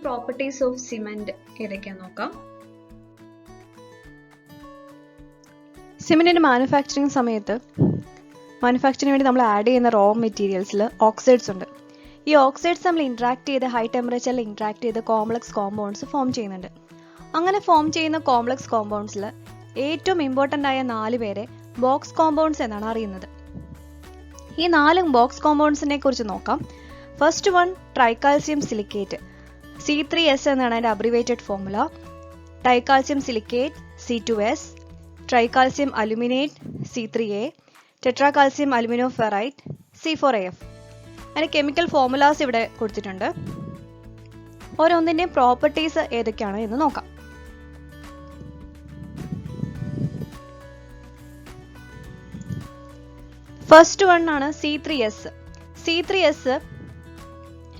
Properties of cement ഏതൊക്കെയാന്ന് നോക്കാം. സിമെന്റിന്റെ manufacturing സമയത്ത് മാനുഫാക്ചറിന് വേണ്ടി നമ്മൾ ആഡ് ചെയ്യുന്ന റോ മെറ്റീരിയൽസിൽ ഓക്സൈഡ്സ് ഉണ്ട്. ഈ ഓക്സൈഡ്സ് നമ്മൾ ഇന്ററാക്ട് ചെയ്ത് ഹൈ ടെമ്പറേച്ചറിൽ ഇന്ററാക്ട് ചെയ്ത് കോംപ്ലക്സ് കോമ്പൗണ്ട്സ് ഫോം ചെയ്യുന്നുണ്ട്. അങ്ങനെ ഫോം ചെയ്യുന്ന കോംപ്ലക്സ് കോമ്പൗണ്ട്സിൽ ഏറ്റവും ഇമ്പോർട്ടൻ്റ് ആയ 4 പേരെ ബോക്സ് കോമ്പൗണ്ട്സ് എന്നാണ് അറിയുന്നത്. ഈ 4 ബോക്സ് കോമ്പൗണ്ട്സിനെ കുറിച്ച് നോക്കാം. ഫസ്റ്റ് വൺ ട്രൈകാൽസ്യം സിലിക്കേറ്റ്, C3S എന്നാണ് അതിന്റെ abbreviated formula. Tricalcium silicate C2S, tricalcium aluminate C3A, tetracalcium alumino ferrite C4AF. അതിന്റെ കെമിക്കൽ ഫോർമുലാസ് ഇവിടെ കൊടുത്തിട്ടുണ്ട്. ഓരോന്നിന്റെയും പ്രോപ്പർട്ടീസ് ഏതൊക്കെയാണ് എന്ന് നോക്കാം. ഫസ്റ്റ് വൺ ആണ് C3S. C3S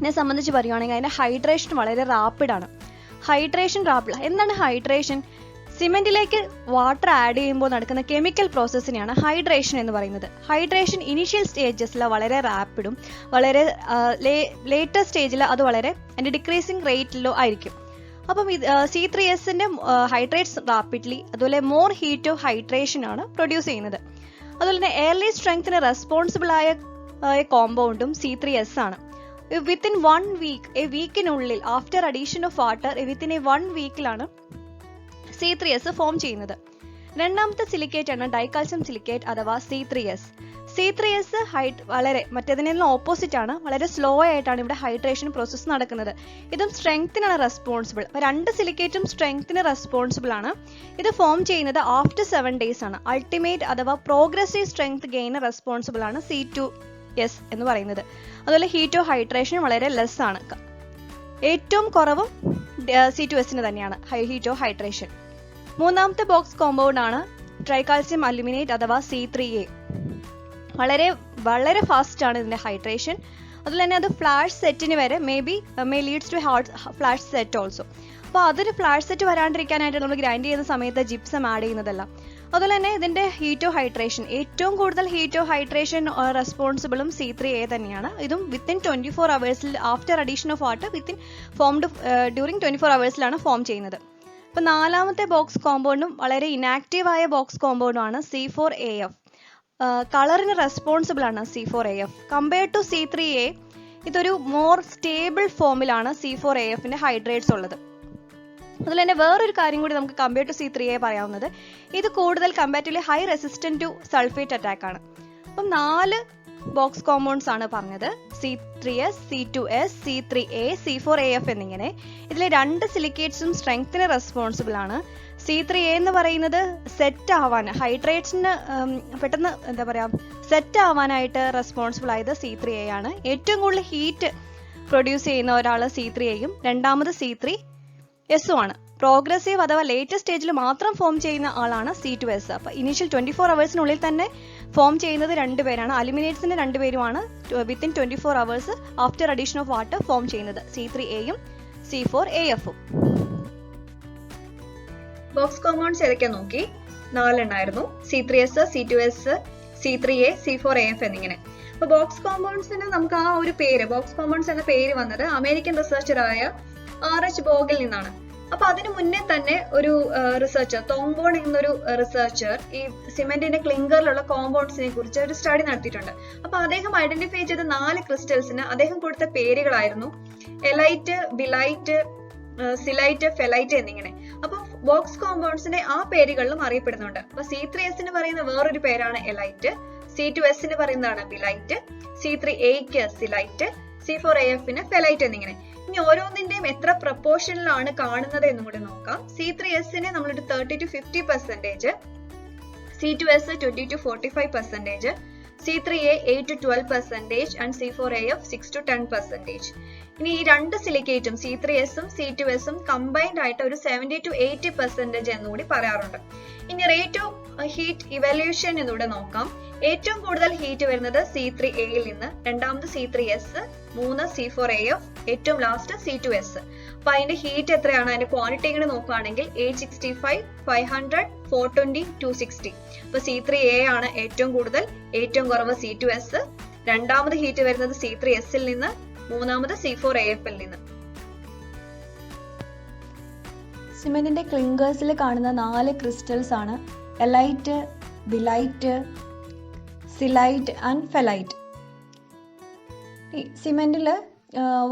നെ സംബന്ധിച്ച് പറയുകയാണെങ്കിൽ അതിന്റെ ഹൈഡ്രേഷൻ വളരെ റാപ്പിഡ് ആണ്. എന്താണ് ഹൈഡ്രേഷൻ? സിമെന്റിലേക്ക് വാട്ടർ ആഡ് ചെയ്യുമ്പോൾ നടക്കുന്ന കെമിക്കൽ പ്രോസസ്സിനെയാണ് ഹൈഡ്രേഷൻ എന്ന് പറയുന്നത്. ഹൈഡ്രേഷൻ ഇനീഷ്യൽ സ്റ്റേജസിൽ വളരെ റാപ്പിഡും വളരെ ലേറ്റർ സ്റ്റേജിൽ അത് വളരെ അതിന്റെ ഡിക്രീസിങ് റേറ്റിലോ ആയിരിക്കും. അപ്പം C3Sന്റെ ഹൈഡ്രേറ്റ്സ് റാപ്പിഡ്ലി, അതുപോലെ മോർ ഹീറ്റ് ഓഫ് ഹൈഡ്രേഷൻ ആണ് പ്രൊഡ്യൂസ് ചെയ്യുന്നത്. അതുപോലെ തന്നെ എയർലി സ്ട്രെങ്ത്തിന് റെസ്പോൺസിബിൾ ആയ കോമ്പൗണ്ടും C3S ആണ്. വിത്തിൻ 1 വീക്ക്, വീക്കിനുള്ളിൽ after addition of water within 1 വീക്കിലാണ് C3S ഫോം ചെയ്യുന്നത്. രണ്ടാമത്തെ സിലിക്കേറ്റ് ആണ് ഡൈകാൽസ്യം സിലിക്കേറ്റ് അഥവാ C3S. C3S വളരെ മറ്റേതിനുള്ള ഓപ്പോസിറ്റ് ആണ്. വളരെ സ്ലോ ആയിട്ടാണ് ഇവിടെ ഹൈഡ്രേഷൻ പ്രോസസ്സ് നടക്കുന്നത്. ഇതും സ്ട്രെങ്ത്തിനാണ് റെസ്പോൺസിബിൾ. 2 സിലിക്കേറ്റും സ്ട്രെങ്ത്തിന് റെസ്പോൺസിബിൾ ആണ്. ഇത് ഫോം ചെയ്യുന്നത് ആഫ്റ്റർ 7 ഡേയ്സ് ആണ്. അൾട്ടിമേറ്റ് അഥവാ പ്രോഗ്രസീവ് സ്ട്രെങ്ത് ഗെയിന് റെസ്പോൺസിബിൾ ആണ് C2S എന്ന് പറയുന്നത്. അതുപോലെ ഹീറ്റ് ഓഫ് ഹൈഡ്രേഷൻ വളരെ ലെസ് ആണ്. ഏറ്റവും കുറവും C2Sന് തന്നെയാണ് ഹീറ്റ് ഓഫ് ഹൈഡ്രേഷൻ. മൂന്നാമത്തെ ബോക്സ് കോമ്പൗണ്ട് ആണ് ട്രൈകാൽസ്യം അലുമിനേറ്റ് അഥവാ C3A. വളരെ ഫാസ്റ്റ് ആണ് ഇതിന്റെ ഹൈഡ്രേഷൻ. അതുപോലെ തന്നെ അത് ഫ്ലാഷ് സെറ്റിന് വരെ may leads to flash set also. അപ്പോൾ അതൊരു ഫ്ലാഷ് സെറ്റ് വരാണ്ടിരിക്കാനായിട്ട് നമ്മൾ ഗ്രൈൻഡ് ചെയ്യുന്ന സമയത്ത് ജിപ്സം ആഡ് ചെയ്യുന്നതല്ല. അതുപോലെ തന്നെ ഇതിന്റെ ഹീറ്റ് ഓഫ് ഹൈഡ്രേഷൻ, ഏറ്റവും കൂടുതൽ ഹീറ്റ് ഓഫ് ഹൈഡ്രേഷൻ റെസ്പോൺസിബിളും C3A തന്നെയാണ്. ഇതും വിത്തിൻ 24 അവേഴ്സിൽ after addition of water during 24 അവേഴ്സിലാണ് ഫോം ചെയ്യുന്നത്. അപ്പൊ നാലാമത്തെ ബോക്സ് കോമ്പൗണ്ടും വളരെ ഇനാക്റ്റീവ് ആയ ബോക്സ് കോമ്പൗണ്ടും ആണ് C4AF. കളറിന് റെസ്പോൺസിബിൾ ആണ് C4AF. കമ്പയർഡ് ടു C3A ഇതൊരു മോർ സ്റ്റേബിൾ ഫോമിലാണ് C4AFന്റെ ഹൈഡ്രേറ്റ്സ് ഉള്ളത്. അതുപോലെ തന്നെ വേറൊരു കാര്യം കൂടി നമുക്ക് കമ്പയർ ടു C3A പറയാവുന്നത്, ഇത് കൂടുതൽ comparatively high resistant to sulphate attack ആണ്. അപ്പം 4 ബോക്സ് കോമ്പൗണ്ട്സ് ആണ് പറഞ്ഞത്. C3S, C2S, C3A, C4AF എന്നിങ്ങനെ. ഇതിലെ 2 സിലിക്കേറ്റ്സും സ്ട്രെങ്ത്തിന് റെസ്പോൺസിബിൾ ആണ്. C3A എന്ന് പറയുന്നത് സെറ്റ് ആവാൻ, ഹൈഡ്രേറ്റ്സിന് പെട്ടെന്ന് സെറ്റ് ആവാനായിട്ട് റെസ്പോൺസിബിൾ ആയത് C3A ആണ്. ഏറ്റവും കൂടുതൽ ഹീറ്റ് പ്രൊഡ്യൂസ് ചെയ്യുന്ന ഒരാൾ C3Aയും രണ്ടാമത് C3S ആണ്. പ്രോഗ്രസീവ് അഥവാ ലേറ്റസ്റ്റ് സ്റ്റേജിൽ മാത്രം ഫോം ചെയ്യുന്ന ആളാണ് C2S. അപ്പൊ ഇനീഷ്യൽ 24 അവേഴ്സിനുള്ളിൽ തന്നെ ഫോം ചെയ്യുന്നത് 2 പേരാണ്. അലുമിനേറ്റ്സിന്റെ 2 പേരുമാണ് within 24 hours after addition of water form ചെയ്യുന്നത്, C3Aയും C4AFഉം. ബോക്സ് കോമ്പൗണ്ട്സ് ഏതൊക്കെയാ നോക്കി. 4 എണ്ണായിരുന്നു. C3S, C2S, C3A, C4AF എന്നിങ്ങനെ. അപ്പൊ ബോക്സ് കോമ്പൗണ്ട്സിന് നമുക്ക് ആ ഒരു പേര്, ബോക്സ് കോമ്പൗണ്ട്സ് എന്ന പേര് വന്നത് അമേരിക്കൻ റിസർച്ചറായ R.H. ബോഗിൽ നിന്നാണ്. അപ്പൊ അതിനു മുന്നേ തന്നെ ഒരു റിസർച്ചർ, തോംബോൺ എന്നൊരു റിസർച്ചർ ഈ സിമെന്റിന്റെ ക്ലിങ്കറിലുള്ള കോമ്പൗണ്ട്സിനെ കുറിച്ച് ഒരു സ്റ്റഡി നടത്തിയിട്ടുണ്ട്. അപ്പൊ അദ്ദേഹം ഐഡന്റിഫൈ ചെയ്ത 4 ക്രിസ്റ്റൽസിന് അദ്ദേഹം കൊടുത്ത പേരുകളായിരുന്നു എലൈറ്റ്, ബിലൈറ്റ്, സിലൈറ്റ്, ഫെലൈറ്റ് എന്നിങ്ങനെ. അപ്പൊ ബോക്സ് കോമ്പൗണ്ട്സിന്റെ ആ പേരുകളിലും അറിയപ്പെടുന്നുണ്ട്. അപ്പൊ C3Sന് പറയുന്ന വേറൊരു പേരാണ് എലൈറ്റ്, C2Sന് പറയുന്നതാണ് ബിലൈറ്റ്, C3Aക്ക് സിലൈറ്റ്, C4AFന് ഫെലൈറ്റ് എന്നിങ്ങനെ. ഇനി ഓരോന്നിന്റെയും എത്ര പ്രപ്പോർഷനിലാണ് കാണുന്നത് എന്നും കൂടി നോക്കാം. C3Sനെ നമ്മളൊരു 30 to 50%, C2S 20 to 45%, C3A 8 to 12% and C4AF 6 to 10%. ഇനി ഈ 2 സിലിക്കേറ്റും C3Sഉം C2Sഉം കമ്പൈൻഡ് ആയിട്ട് ഒരു 70 to 80% എന്നുകൂടി പറയാറുണ്ട്. ഇനി റേറ്റ് ഓഫ് ഹീറ്റ് ഇവാലുവേഷൻ എന്നിവിടെ നോക്കാം. ഏറ്റവും കൂടുതൽ ഹീറ്റ് വരുന്നത് C3Aയിൽ നിന്ന്, രണ്ടാമത് C3S, 3 C4AF, ഏറ്റവും ലാസ്റ്റ് C2S. അപ്പൊ അതിന്റെ ഹീറ്റ് എത്രയാണ്, അതിന്റെ ക്വാണ്ടിറ്റി ഇങ്ങനെ നോക്കുകയാണെങ്കിൽ 865, 500, 420, 260. അപ്പൊ C3A ആണ് ഏറ്റവും കൂടുതൽ, ഏറ്റവും കുറവ് C2S, രണ്ടാമത് ഹീറ്റ് വരുന്നത് C3Sൽ നിന്ന്, മൂന്നാമത് C4AFൽ നിന്ന്. സിമെന്റിന്റെ ക്ലിങ്കേഴ്സിൽ കാണുന്ന 4 ക്രിസ്റ്റൽസ് ആണ് എലൈറ്റ്, ബിലൈറ്റ്, സിലൈറ്റ് ആൻഡ് ഫെലൈറ്റ്. ഈ സിമെന്റിൽ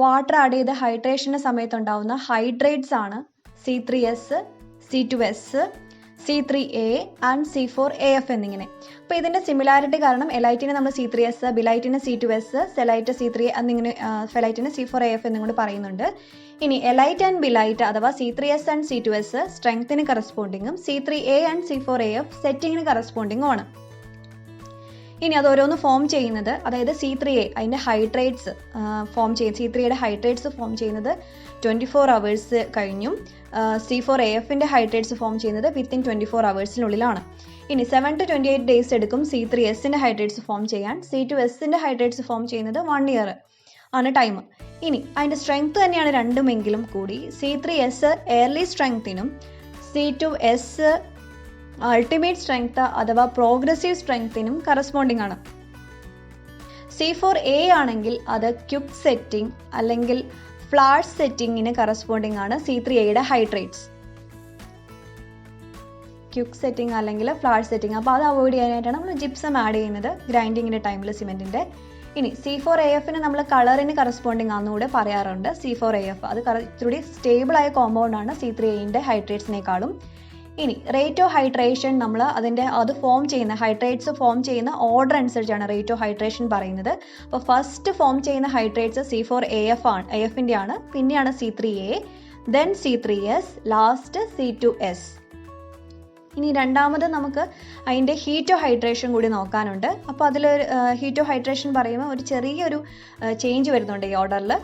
വാട്ടർ ആഡ് ചെയ്ത് ഹൈഡ്രേഷന്റെ സമയത്ത് ഉണ്ടാവുന്ന ഹൈഡ്രേറ്റ്സ് ആണ് C3S, C2S, C3A and C4AF എന്നിങ്ങനെ. അപ്പോൾ ഇതിന്റെ സിമിലാരിറ്റി കാരണം എലൈറ്റിനെ നമ്മൾ C3S, ബിലൈറ്റിനെ C2S, സെലൈറ്റ് C3A എന്നിങ്ങനെ, ഫെലൈറ്റിനെ C4AF എന്നും കൂടി പറയുന്നുണ്ട്. ഇനി എലൈറ്റ് ആൻഡ് ബിലൈറ്റ് അഥവാ C3S and C2S സ്ട്രെങ്ത്തിന് കറസ്പോണ്ടിങ്ങും C3A and C4AF സെറ്റിങ്ങിന് കറസ്പോണ്ടിങ്ങും ആണ്. ഇനി അത് ഓരോന്ന് ഫോം ചെയ്യുന്നത്, അതായത് C3A അതിൻ്റെ ഹൈഡ്രേറ്റ്സ് ഫോം ചെയ്യുന്നത്, C3Aയുടെ ഹൈഡ്രേറ്റ്സ് ഫോം ചെയ്യുന്നത് 24 hours കഴിഞ്ഞും C4AFന്റെ ഹൈഡ്രേറ്റ്സ് ഫോം ചെയ്യുന്നത് വിത്തിൻ 24 hours ഇനി 7 to 28 days എടുക്കും C3Sന്റെ ഹൈഡ്രേറ്റ്സ് ഫോം ചെയ്യാൻ. C2Sന്റെ ഹൈഡ്രേറ്റ്സ് ഫോം ചെയ്യുന്നത് 1 year ആണ് ടൈം. ഇനി അതിൻ്റെ സ്ട്രെങ്ത് തന്നെയാണ് രണ്ടുമെങ്കിലും കൂടി C3S എയർലി സ്ട്രെങ്ത്തിനും C2S അൾട്ടിമേറ്റ് സ്ട്രെങ്ത് അഥവാ പ്രോഗ്രസീവ് സ്ട്രെങ്ത്തിനും കറസ്പോണ്ടിങ് ആണ്. C4A ആണെങ്കിൽ അത് ക്യുക്ക് സെറ്റിംഗ് അല്ലെങ്കിൽ ഫ്ലാഷ് സെറ്റിങ്ങിന് കറസ്പോണ്ടിങ് ആണ് C3Aയുടെ ഹൈഡ്രേറ്റ്സ്. ക്യുക്ക് സെറ്റിംഗ് അല്ലെങ്കിൽ ഫ്ലാഷ് സെറ്റിംഗ്. അപ്പോൾ അത് അവോയ്ഡ് ചെയ്യാനായിട്ടാണ് നമ്മൾ ജിപ്സം ആഡ് ചെയ്യുന്നത് ഗ്രൈൻഡിങ്ങിൻ്റെ ടൈമിൽ സിമെൻറ്റിൻ്റെ. ഇനി C4AFന് നമ്മൾ കളറിന് കറസ്പോണ്ടിങ് ആണെന്നുകൂടെ പറയാറുണ്ട്. C4AF അത് ഇത്തിരി സ്റ്റേബിൾ ആയ കോമ്പൗണ്ട് ആണ് C3Aൻ്റെ ഹൈഡ്രേറ്റ്സിനേക്കാളും. ഇനി റേറ്റ് ഓഫ് ഹൈഡ്രേഷൻ നമ്മൾ അത് ഫോം ചെയ്യുന്ന ഹൈഡ്രേറ്റ്സ് ഫോം ചെയ്യുന്ന ഓർഡർ അനുസരിച്ചാണ് റേറ്റ് ഓഫ് ഹൈഡ്രേഷൻ പറയുന്നത്. അപ്പോൾ ഫസ്റ്റ് ഫോം ചെയ്യുന്ന ഹൈഡ്രേറ്റ്സ് C4AF ആണ്, AFൻ്റെ ആണ്, പിന്നെയാണ് C3A, then C3S, last C2S. ഇനി രണ്ടാമത് നമുക്ക് അതിൻ്റെ ഹീറ്റ് ഓഫ് ഹൈഡ്രേഷൻ കൂടി നോക്കാനുണ്ട്. അപ്പോൾ അതിൽ ഹീറ്റ് ഓഫ് ഹൈഡ്രേഷൻ പറയുമ്പോൾ ഒരു ചെറിയൊരു ചേഞ്ച് വരുന്നുണ്ട് ഈ ഓർഡറിൽ.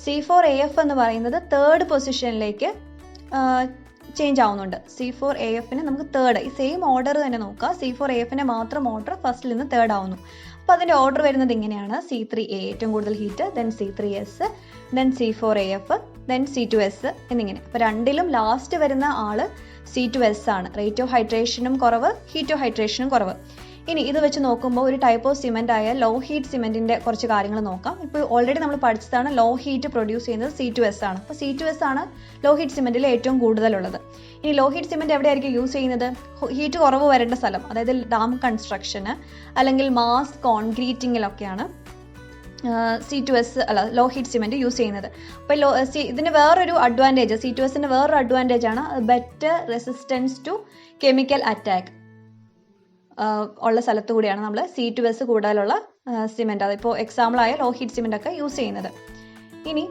C4AF എന്ന് പറയുന്നത് 3rd പൊസിഷനിലേക്ക് ചേഞ്ച് ആവുന്നുണ്ട്. C4AFന് നമുക്ക് 3rd, ഈ സെയിം ഓർഡർ തന്നെ നോക്കുക. C4AFന്റെ മാത്രം ഓർഡർ ഫസ്റ്റിൽ നിന്ന് 3rd ആവുന്നു. അപ്പോൾ അതിൻ്റെ ഓർഡർ വരുന്നത് ഇങ്ങനെയാണ്: C3A ഏറ്റവും കൂടുതൽ heat, then C3S, then C4AF, then C2S എന്നിങ്ങനെ. അപ്പോൾ രണ്ടിലും ലാസ്റ്റ് വരുന്ന ആള് C2S ആണ്. റേറ്റ് ഓഫ് ഹൈഡ്രേഷനും കുറവ്, ഹീറ്റ് ഓഫ് ഹൈഡ്രേഷനും കുറവ്. ഇനി ഇത് വെച്ച് നോക്കുമ്പോൾ ഒരു ടൈപ്പ് ഓഫ് സിമെന്റ് ആയ ലോ ഹീറ്റ് സിമെന്റിന്റെ കുറച്ച് കാര്യങ്ങൾ നോക്കാം. ഇപ്പോൾ ഓൾറെഡി നമ്മൾ പഠിച്ചതാണ് ലോ ഹീറ്റ് പ്രൊഡ്യൂസ് ചെയ്യുന്നത് C2S ആണ്. അപ്പോൾ C2S ആണ് ലോ ഹീറ്റ് സിമെന്റിൽ ഏറ്റവും കൂടുതലുള്ളത്. ഇനി ലോ ഹീറ്റ് സിമെന്റ് എവിടെയായിരിക്കും യൂസ് ചെയ്യുന്നത്? ഹീറ്റ് കുറവ് വരേണ്ട സ്ഥലം, അതായത് ഡാം കൺസ്ട്രക്ഷന് അല്ലെങ്കിൽ മാസ് കോൺക്രീറ്റിങ്ങിലൊക്കെയാണ് C2S low heat cement use ചെയ്യുന്നത്. അപ്പോൾ ഇതിന് വേറൊരു അഡ്വാൻറ്റേജ്, C2Sന്റെ വേറൊരു അഡ്വാൻറ്റേജ് ആണ് better resistance to chemical attack ഉള്ള സ്ഥലത്ത് കൂടിയാണ് നമ്മൾ C2S കൂടുതലുള്ള സിമെന്റ്, അതിപ്പോൾ എക്സാമ്പിളായ ലോ ഹീറ്റ് സിമെന്റ് ഒക്കെ യൂസ് ചെയ്യുന്നത്. ഇനി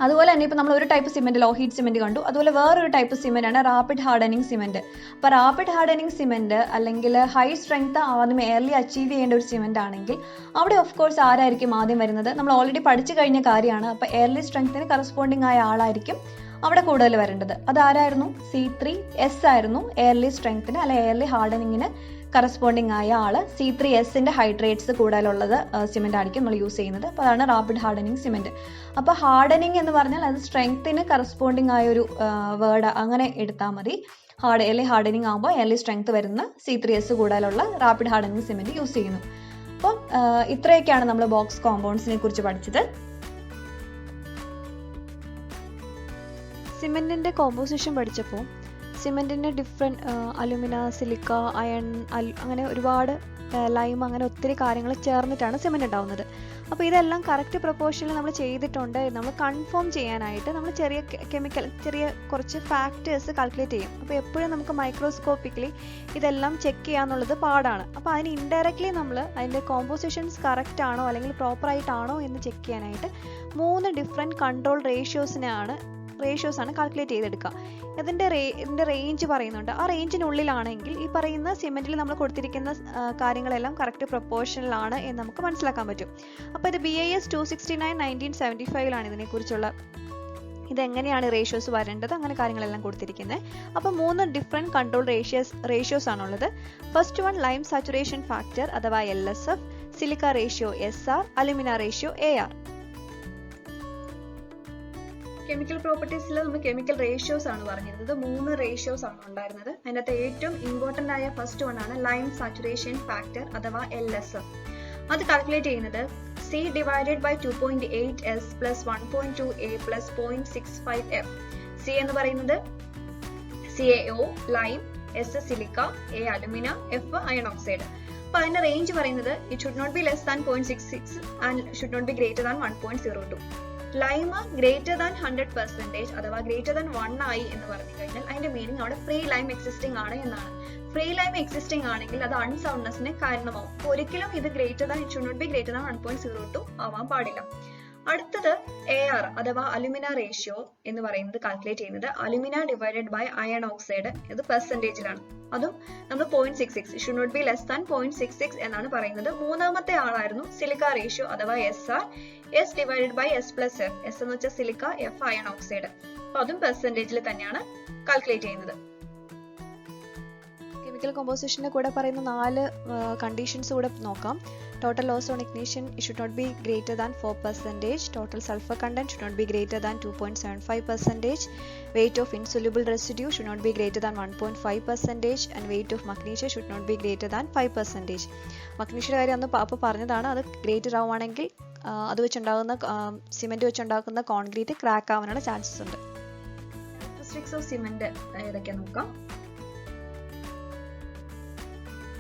അതുപോലെ തന്നെ ഇപ്പോൾ നമ്മൾ ഒരു type cement low heat cement കണ്ടു, അതുപോലെ വേറൊരു ടൈപ്പ് സിമെന്റ് ആണ് റാപ്പിഡ് ഹാർഡനിങ് സിമെന്റ്. അപ്പോൾ റാപ്പിഡ് ഹാർഡനിങ് സിമെന്റ് അല്ലെങ്കിൽ ഹൈ സ്ട്രെങ്ത് ആദ്യം എയർലി അച്ചീവ് ചെയ്യേണ്ട ഒരു സിമെന്റ് ആണെങ്കിൽ അവിടെ ഓഫ് കോഴ്സ് ആരായിരിക്കും ആദ്യം വരുന്നത്? നമ്മൾ ഓൾറെഡി പഠിച്ചു കഴിഞ്ഞ കാര്യമാണ്. അപ്പോൾ എയർലി സ്ട്രെങ്ത്തിന് കറസ്പോണ്ടിങ് ആയ ആളായിരിക്കും അവിടെ കൂടുതൽ വരേണ്ടത്. അതാരായിരുന്നു? C3S ആയിരുന്നു എയർലി സ്ട്രെങ്ത്തിന് അല്ലെ എയർലി ഹാർഡനിങ്ങിന് കറസ്പോണ്ടിങ് ആയ ആള്. C3Sന്റെ ഹൈഡ്രേറ്റ്സ് കൂടുതലുള്ളത് സിമെന്റ് ആയിരിക്കും നമ്മൾ യൂസ് ചെയ്യുന്നത്. അപ്പോൾ അതാണ് റാപ്പിഡ് ഹാർഡനിങ് സിമെന്റ്. അപ്പോൾ ഹാർഡനിങ് എന്ന് പറഞ്ഞാൽ അത് സ്ട്രെങ്ത്തിന് കറസ്പോണ്ടിങ് ആയ ഒരു വേർഡ് അങ്ങനെ എടുത്താൽ മതി. എയർലി ഹാർഡനിങ് ആകുമ്പോൾ എയർലി സ്ട്രെങ്ത് വരുന്ന C3S കൂടുതലുള്ള റാപ്പിഡ് ഹാർഡനിങ് സിമെന്റ് യൂസ് ചെയ്യുന്നു. അപ്പോൾ ഇത്രയൊക്കെയാണ് നമ്മൾ ബോക്സ് കോമ്പൗണ്ട്സിനെ കുറിച്ച് പഠിച്ചത്. സിമെന്റിന്റെ കോമ്പോസിഷൻ പഠിച്ചപ്പോൾ സിമെന്റിന്റെ ഡിഫറെന്റ് അലുമിന, സിലിക്ക, അയൺ, അങ്ങനെ ഒരുപാട് ലൈം, അങ്ങനെ ഒത്തിരി കാര്യങ്ങൾ ചേർന്നിട്ടാണ് സിമെന്റ് ഉണ്ടാവുന്നത്. അപ്പോൾ ഇതെല്ലാം കറക്റ്റ് പ്രൊപ്പോർഷനിൽ നമ്മൾ ചെയ്തിട്ടുണ്ട് നമ്മൾ കൺഫേം ചെയ്യാനായിട്ട് നമ്മൾ ചെറിയ കുറച്ച് ഫാക്ടേഴ്സ് കാൽക്കുലേറ്റ് ചെയ്യും. അപ്പോൾ എപ്പോഴും നമുക്ക് മൈക്രോസ്കോപ്പിക്കലി ഇതെല്ലാം ചെക്ക് ചെയ്യാന്നുള്ളത് പാടാണ്. അപ്പോൾ അതിന് ഇൻഡയറക്ട്ലി നമ്മൾ അതിൻ്റെ കോമ്പോസിഷൻസ് കറക്റ്റ് ആണോ അല്ലെങ്കിൽ പ്രോപ്പർ ആയിട്ടാണോ എന്ന് ചെക്ക് ചെയ്യാനായിട്ട് 3 ഡിഫറെൻറ്റ് കൺട്രോൾ റേഷ്യോസ് ആണ് കാൽക്കുലേറ്റ് ചെയ്തെടുക്കുക. ഇതിൻ്റെ റേഞ്ച് പറയുന്നുണ്ട്. ആ റേഞ്ചിനുള്ളിലാണെങ്കിൽ ഈ പറയുന്ന സിമെന്റിൽ നമ്മൾ കൊടുത്തിരിക്കുന്ന കാര്യങ്ങളെല്ലാം കറക്റ്റ് പ്രൊപ്പോർഷനിലാണ് എന്ന് നമുക്ക് മനസ്സിലാക്കാൻ പറ്റും. അപ്പോൾ ഇത് BIS 269 1975 ഇതിനെക്കുറിച്ചുള്ള ഇതെങ്ങനെയാണ് റേഷ്യോസ് വരേണ്ടത് അങ്ങനെ കാര്യങ്ങളെല്ലാം കൊടുത്തിരിക്കുന്നത്. അപ്പോൾ 3 ഡിഫറെൻറ്റ് കൺട്രോൾ റേഷ്യോസ് ആണുള്ളത്. First one lime saturation factor അഥവാ LSF, silica ratio SR, alumina ratio AR. Chemical പ്രോപ്പർട്ടീസിൽ നമ്മൾ കെമിക്കൽ റേഷ്യോസ് ആണ് പറഞ്ഞിരുന്നത്. 3 റേഷ്യോസ് ആണ് ഉണ്ടായിരുന്നത്. അതിനകത്ത് ഏറ്റവും ഇമ്പോർട്ടൻ്റ് ആയ ഫസ്റ്റ് വൺ ആണ് ലൈം സാച്ചുറേഷൻ ഫാക്ടർ അഥവാ LSF. അത് കാൽക്കുലേറ്റ് ചെയ്യുന്നത് C divided by 2.8S plus 1.2A plus 0.65F. C എന്ന് പറയുന്നത് CaO lime, S silica, A alumina, F iron oxide. അപ്പൊ അതിന്റെ റേഞ്ച് പറയുന്നത് it should not be less than 0.66 and should not be greater than 1.02. Lime greater than 100% അഥവാ greater than 1 ആയി എന്ന് പറഞ്ഞു കഴിഞ്ഞാൽ അതിന്റെ മീനിങ് അവിടെ ഫ്രീ ലൈം എക്സിസ്റ്റിംഗ് ആണ് എന്നാണ്. ഫ്രീ ലൈം എക്സിസ്റ്റിംഗ് ആണെങ്കിൽ അത് അൺസൗണ്ട്നെസ്സിന് കാരണമാവും. അപ്പൊ ഒരിക്കലും ഇത് greater than it should not be greater than 1.02 ആവാൻ പാടില്ല. അടുത്തത് AR അഥവാ അലുമിന റേഷ്യോ എന്ന് പറയുന്നത് കാൽക്കുലേറ്റ് ചെയ്യുന്നത് alumina divided by iron oxide, ഇത് പെർസെന്റേജിലാണ്. അതും നമ്മൾ 0.66 should not be less than 0.66 എന്നാണ് പറയുന്നത്. മൂന്നാമത്തെ ആളായിരുന്നു സിലിക്ക റേഷ്യോ അഥവാ SR, S divided by S plus F, S എന്ന് വെച്ചാൽ സിലിക്ക, F അയൺ ഓക്സൈഡ്. അപ്പൊ അതും പെർസെന്റേജിൽ തന്നെയാണ് കാൽക്കുലേറ്റ് ചെയ്യുന്നത്. കെമിക്കൽ കോമ്പോസിഷന്റെ കൂടെ പറയുന്ന 4 കണ്ടീഷൻസ് കൂടെ നോക്കാം. Total loss on ignition should not be greater than 4%, total sulphur content should not be greater than 2.75%, weight of insoluble residue should not be greater than 1.5%, and weight of magnesia should not be greater than 5%. മഗ്നീഷ്യയുടെ കാര്യം അന്ന് അപ്പോൾ പറഞ്ഞതാണ്, അത് greater ആവുകയാണെങ്കിൽ അത് വെച്ചുണ്ടാകുന്ന cement വെച്ചുണ്ടാക്കുന്ന കോൺക്രീറ്റ് ക്രാക്ക് ആവാനുള്ള ചാൻസസ് ഉണ്ട്. ക്യാരക്ടറിസ്റ്റിക്സ് ഓഫ് സിമെന്റ് ഏതൊക്കെയാ നോക്കാം.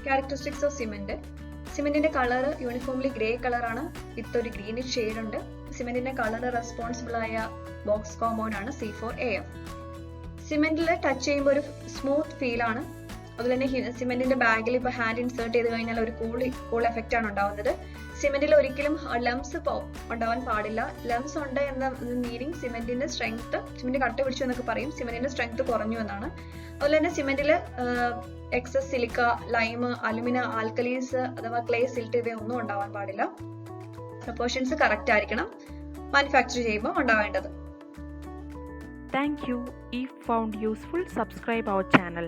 Characteristics of cement. സിമെന്റിന്റെ കളർ യൂണിഫോംലി ഗ്രേ കളറാണ് വിത്ത് ഒരു ഗ്രീനിഷ് ഷെയ്ഡ് ഉണ്ട്. സിമെന്റിന്റെ കളർ റെസ്പോൺസിബിൾ ആയ ബോക്സ് കോമ്പൗണ്ട് ആണ് C4AF. സിമെന്റിൽ ടച്ച് ചെയ്യുമ്പോൾ ഒരു സ്മൂത്ത് ഫീൽ ആണ്. അതുപോലെ തന്നെ സിമെന്റിന്റെ ബാഗിൽ ഇപ്പൊ ഹാൻഡ് ഇൻസേർട്ട് ചെയ്ത് കഴിഞ്ഞാൽ ഒരു കൂൾ എഫക്റ്റ് ആണ് ഉണ്ടാവുന്നത്. സിമെന്റിൽ ഒരിക്കലും ലംസ് ഉണ്ടാവാൻ പാടില്ല. ലംസ് ഉണ്ട് എന്ന മീനിങ് സിമെന്റിന്റെ സ്ട്രെങ്ത്, സിമെന്റ് കട്ട പിടിച്ചു എന്നൊക്കെ പറയും, സിമെന്റിന്റെ സ്ട്രെങ്ത് കുറഞ്ഞു എന്നാണ്. അതുപോലെ തന്നെ സിമെന്റിൽ excess silica, lime, alumina, alkalis അഥവാ ക്ലേ, സിൽട്ട് ഇവയൊന്നും ഉണ്ടാവാൻ പാടില്ല. പ്രൊപ്പോർഷൻസ് കറക്റ്റ് ആയിരിക്കണം മാനുഫാക്ചർ ചെയ്യുമ്പോൾ ഉണ്ടാവേണ്ടത്. Thank you. If found useful, subscribe our channel.